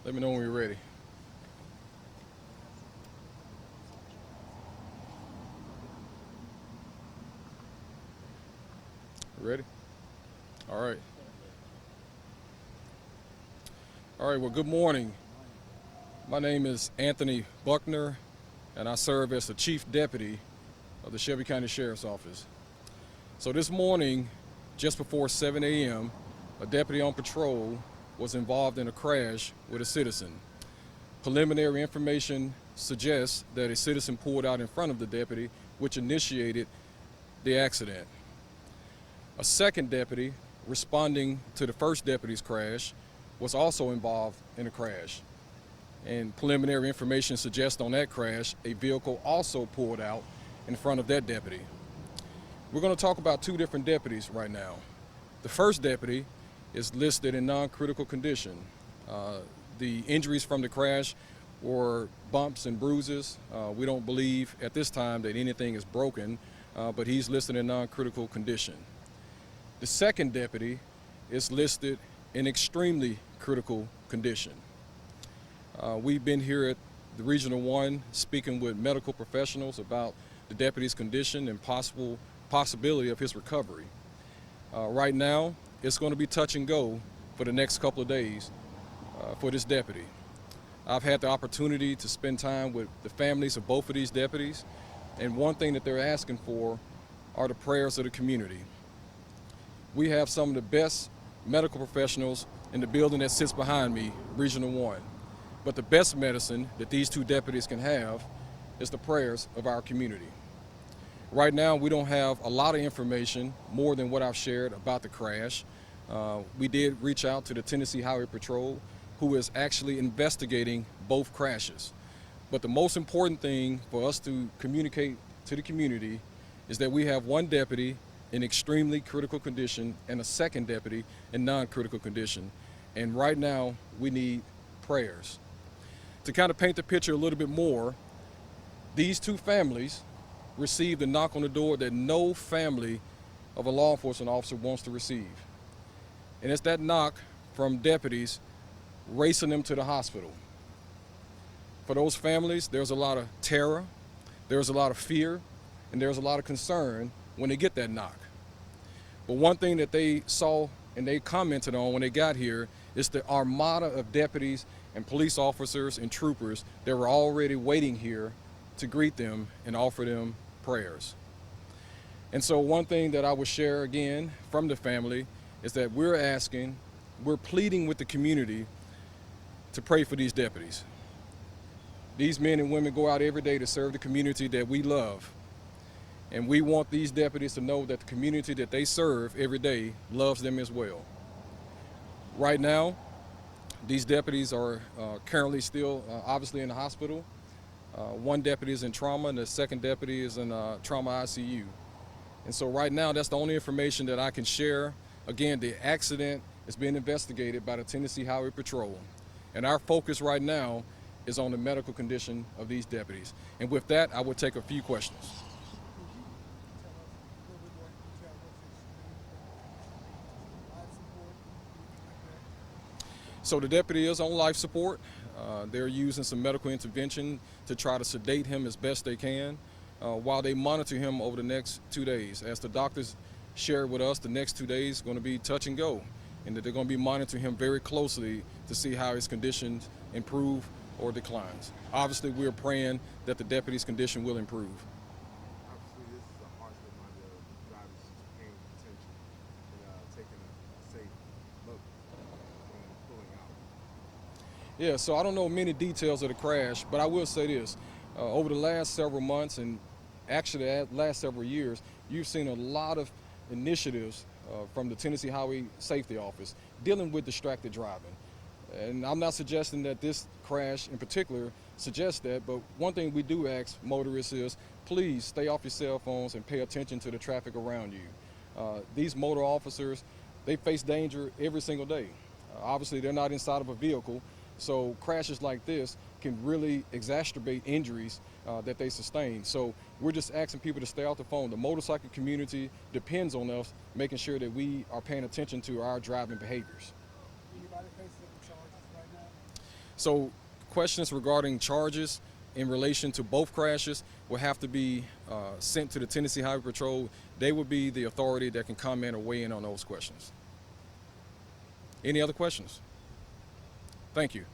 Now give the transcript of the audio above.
Let me know when you're ready. Ready? All right. All right, well, good morning. My name is Anthony Buckner, and I serve as the Chief Deputy of the Shelby County Sheriff's Office. So this morning, just before 7 a.m., a deputy on patrol was involved in a crash with a citizen. Preliminary information suggests that a citizen pulled out in front of the deputy, which initiated the accident. A second deputy, responding to the first deputy's crash, was also involved in a crash. And preliminary information suggests on that crash, a vehicle also pulled out in front of that deputy. We're going to talk about two different deputies right now. The first deputy is listed in non-critical condition. The injuries from the crash were bumps and bruises. We don't believe at this time that anything is broken, but he's listed in non-critical condition. The second deputy is listed in extremely critical condition. We've been here at the Regional 1 speaking with medical professionals about the deputy's condition and possibility of his recovery. Right now, it's going to be touch and go for the next couple of days for this deputy. I've had the opportunity to spend time with the families of both of these deputies, and one thing that they're asking for are the prayers of the community. We have some of the best medical professionals in the building that sits behind me, Regional 1. But the best medicine that these two deputies can have is the prayers of our community. Right now, we don't have a lot of information more than what I've shared about the crash. We did reach out to the Tennessee Highway Patrol, who is actually investigating both crashes. But the most important thing for us to communicate to the community is that we have one deputy in extremely critical condition and a second deputy in non-critical condition. And right now, we need prayers. To kind of paint the picture a little bit more, these two families received a knock on the door that no family of a law enforcement officer wants to receive. And it's that knock from deputies racing them to the hospital. For those families, there's a lot of terror, there's a lot of fear, and there's a lot of concern when they get that knock. But one thing that they saw and they commented on when they got here is the armada of deputies and police officers and troopers that were already waiting here to greet them and offer them prayers. And so one thing that I would share again from the family is that we're pleading with the community to pray for these deputies. These men and women go out every day to serve the community that we love. And we want these deputies to know that the community that they serve every day loves them as well. Right now, these deputies are currently still obviously in the hospital. One deputy is in trauma and the second deputy is in trauma ICU. And so right now, that's the only information that I can share. Again, the accident is being investigated by the Tennessee Highway Patrol. And our focus right now is on the medical condition of these deputies. And with that, I will take a few questions. So the deputy is on life support. They're using some medical intervention to try to sedate him as best they can while they monitor him over the next 2 days. As the doctors shared with us, the next 2 days are going to be touch and go, and that they're going to be monitoring him very closely to see how his conditions improve or declines. Obviously, we're praying that the deputy's condition will improve. Obviously, this is a harsh reminder of drivers paying attention and taking a safe look when pulling out. Yeah, so I don't know many details of the crash, but I will say this. Over the last several months and actually the last several years, you've seen a lot of initiatives from the Tennessee Highway Safety Office dealing with distracted driving. And I'm not suggesting that this crash in particular suggests that, but one thing we do ask motorists is please stay off your cell phones and pay attention to the traffic around you. These motor officers, they face danger every single day. Obviously, they're not inside of a vehicle, so crashes like this can really exacerbate injuries that they sustain. So we're just asking people to stay off the phone. The motorcycle community depends on us making sure that we are paying attention to our driving behaviors. Anybody facing any charges right now? So questions regarding charges in relation to both crashes will have to be sent to the Tennessee Highway Patrol. They would be the authority that can comment or weigh in on those questions. Any other questions? Thank you.